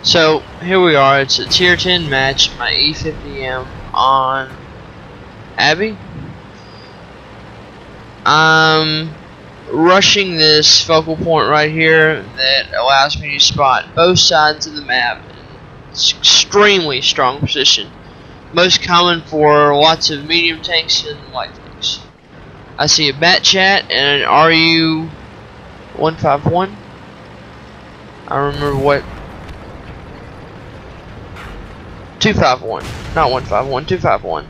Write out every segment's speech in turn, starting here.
So here we are. It's a tier 10 match, my E50M on Abby. I'm rushing this focal point right here that allows me to spot both sides of the map. It's extremely strong position. Most common for lots of medium tanks and light tanks. I see a bat chat and an RU-151. I remember what. 251, not 151, 251.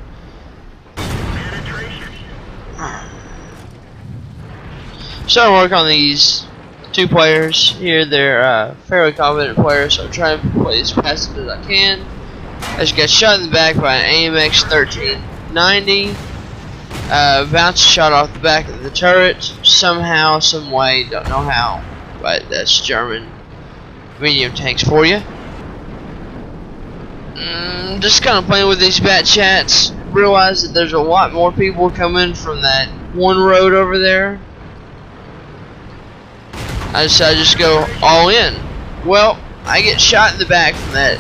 Starting to work on these two players here. They're fairly competent players, so I'm trying to play as passive as I can. I just got shot in the back by an AMX 1390. Bounce shot off the back of the turret somehow, some way, don't know how, but that's German medium tanks for you. Just kind of playing with these bat chats. Realize that there's a lot more people coming from that one road over there. I decided to just go all in. Well, I get shot in the back from that.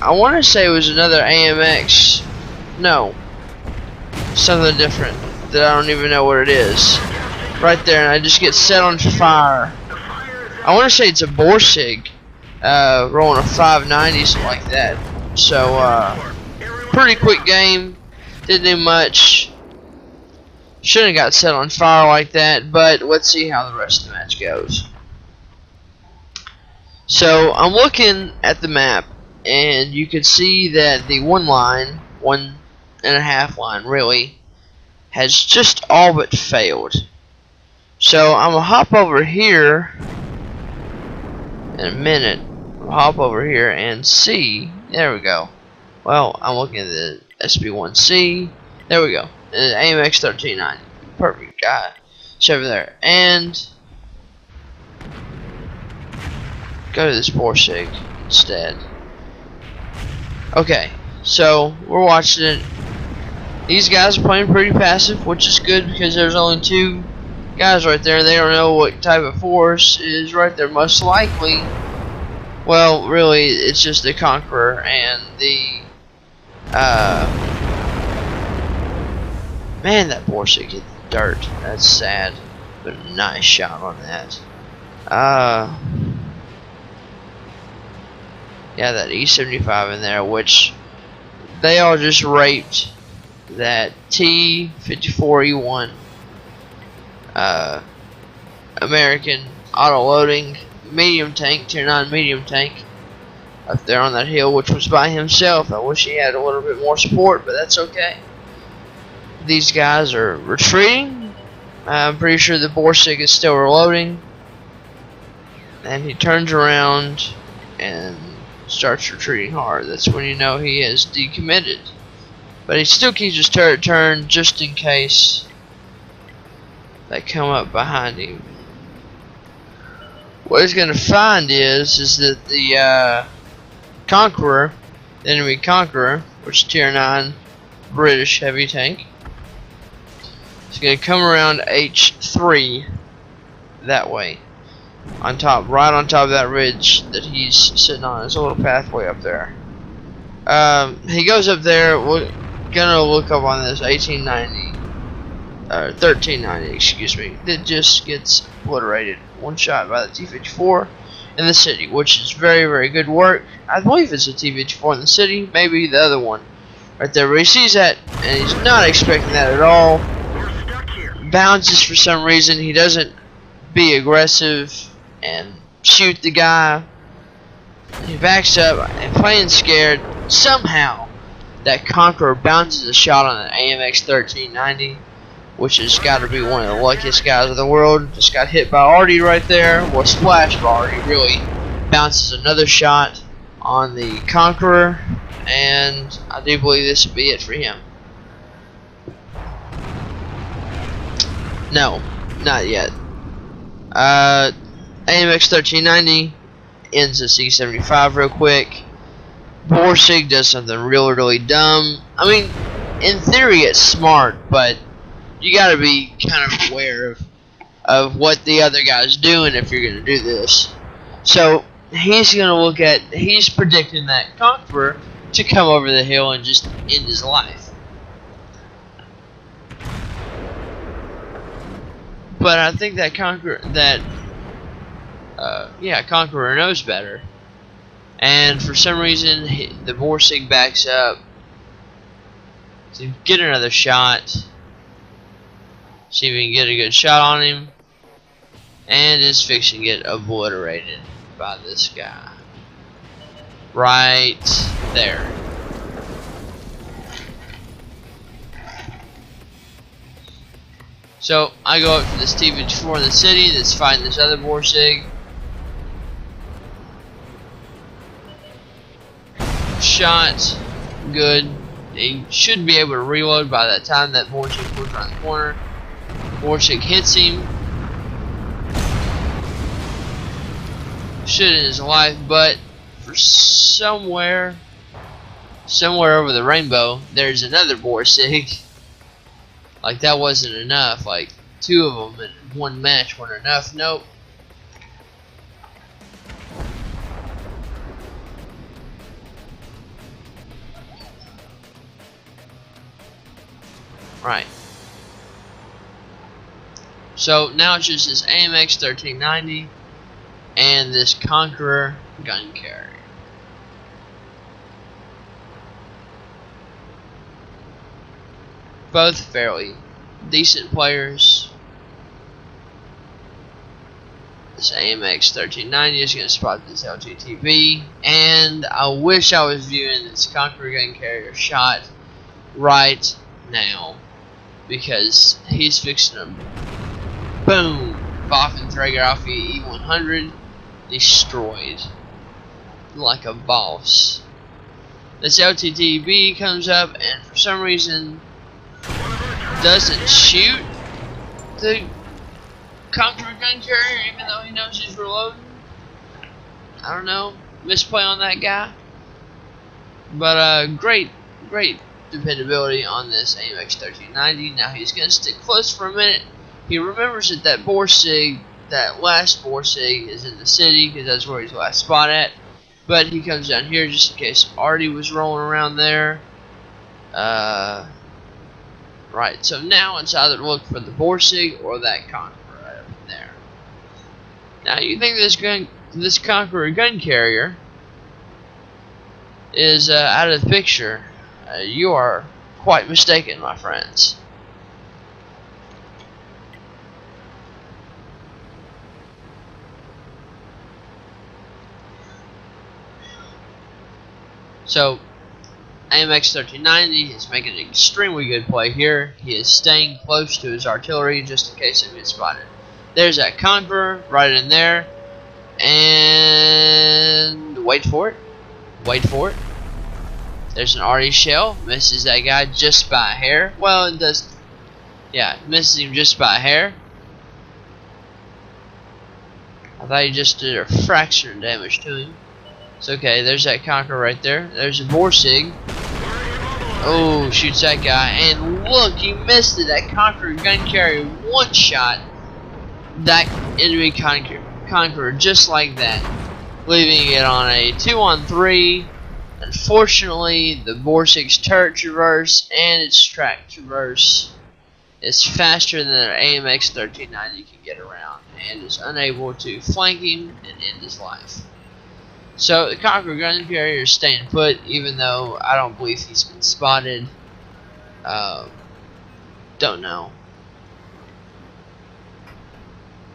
I want to say it was another AMX. No, something different that I don't even know what it is. Right there, and I just get set on fire. I want to say it's a Borsig, rolling a 590, something like that. So, pretty quick game. Didn't do much. Shouldn't have got set on fire like that, but let's see how the rest of the match goes. So, I'm looking at the map, and you can see that the one and a half line, really, has just all but failed. So, I'm going to hop over here in a minute. I'll hop over here and see. There we go. Well, I'm looking at the SB1C. There we go. And the AMX 1390. Perfect guy. It's over there. And go to this Borsig instead. Okay. So we're watching it. These guys are playing pretty passive, which is good because there's only two guys right there. They don't know what type of force is right there. Most likely. Well, really, it's just the Conqueror and the, man, that Borsig hit the dirt. That's sad, but a nice shot on that. Yeah, that E75 in there, which they all just raped that T-54E1, American auto-loading medium tank, tier 9 medium tank up there on that hill, which was by himself. I wish he had a little bit more support, but that's okay. These guys are retreating. I'm pretty sure the Borsig is still reloading, and he turns around and starts retreating hard. That's when you know he has decommitted, but he still keeps his turret turned just in case they come up behind him. What he's going to find is that the Conqueror, the enemy Conqueror, which is tier 9 British heavy tank, is going to come around H3 that way, on top, right on top of that ridge that he's sitting on. There's a little pathway up there. He goes up there. We're gonna look up on this 1390, excuse me. It just gets obliterated. One shot by the T-54 in the city, which is very, very good work. I believe it's a T-54 in the city, maybe the other one right there. But he sees that, and he's not expecting that at all. Bounces for some reason. He doesn't be aggressive and shoot the guy. He backs up and playing scared. Somehow, that Conqueror bounces a shot on an AMX 1390. Which has got to be one of the luckiest guys in the world. Just got hit by Artie right there. Well, splashed by Artie, really. Bounces another shot on the Conqueror. And I do believe this will be it for him. No, not yet. AMX 1390 ends the C75 real quick. Borsig does something really dumb. I mean, in theory it's smart, but you gotta be kind of aware of what the other guy's doing if you're gonna do this. So he's predicting that Conqueror to come over the hill and just end his life. But I think that Conqueror knows better. And for some reason, the Borsig backs up to get another shot. See if we can get a good shot on him. And is fixing to get obliterated by this guy. Right there. So I go up to this T-54 in the city that's fighting this other Borsig. Shot. Good. He should be able to reload by that time that Borsig comes around the corner. Borsig hits him. Should end his life, but for somewhere over the rainbow, there's another Borsig. Like that wasn't enough. Like 2 of them in one match weren't enough. Nope. Right. So now it's just this AMX 1390 and this Conqueror gun carrier. Both fairly decent players. This AMX 1390 is going to spot this LGTB, and I wish I was viewing this Conqueror gun carrier shot right now, because he's fixing to boom, Waffenträger E100 destroyed like a boss. This LTTB comes up and for some reason doesn't shoot the Conqueror gun carrier even though he knows he's reloading. I don't know, misplay on that guy. But great dependability on this AMX 1390. Now he's going to stick close for a minute. He remembers that Borsig, that last Borsig, is in the city because that's where he's last spot at. But he comes down here just in case Artie was rolling around there. Right, so now it's either look for the Borsig or that Conqueror right up there. Now you think this Conqueror gun carrier is out of the picture. You are quite mistaken, my friends. So, AMX 1390 is making an extremely good play here. He is staying close to his artillery just in case it gets spotted. There's that Conqueror right in there. And wait for it. Wait for it. There's an Artie shell. Misses that guy just by a hair. Well, it does. Yeah, misses him just by a hair. I thought he just did a fraction of damage to him. It's okay, there's that Conqueror right there. There's a Borsig. Oh, shoots that guy. And look, he missed it. That Conqueror gun carrier one shot that enemy Conqueror just like that. Leaving it on a 2-on-3. Unfortunately, the Borsig's turret traverse and its track traverse is faster than an AMX 1390 can get around and is unable to flank him and end his life. So the Conqueror gun carrier is staying put, even though I don't believe he's been spotted. Don't know.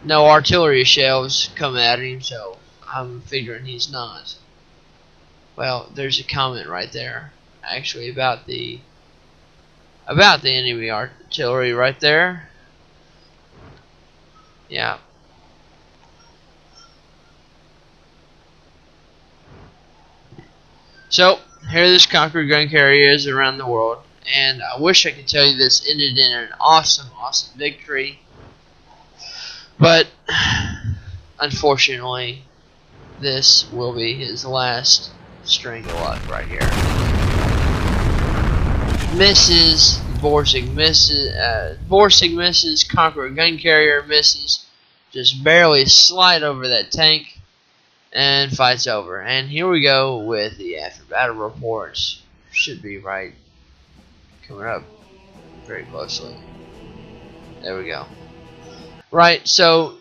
No artillery shells come at him, so I'm figuring he's not. Well, there's a comment right there, actually, about the enemy artillery right there. Yeah. So, here this Conqueror gun carrier is around the world, and I wish I could tell you this ended in an awesome victory, but unfortunately, this will be his last string of luck right here. Misses, Borsig misses, Conqueror gun carrier misses, just barely slide over that tank. And fight's over. And here we go with the after battle reports. Should be right coming up very closely. There we go. Right, so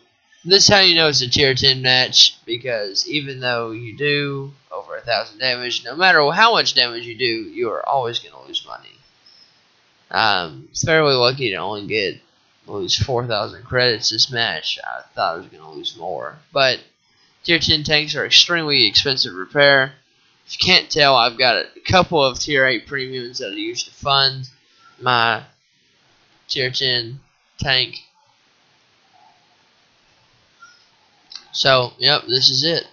this is how you know it's a tier 10 match, because even though you do over 1,000 damage, no matter how much damage you do, you are always going to lose money. It's fairly lucky to only lose 4,000 credits this match. I thought I was going to lose more, but tier 10 tanks are extremely expensive to repair. If you can't tell, I've got a couple of tier 8 premiums that I use to fund my tier 10 tank. So, yep, this is it.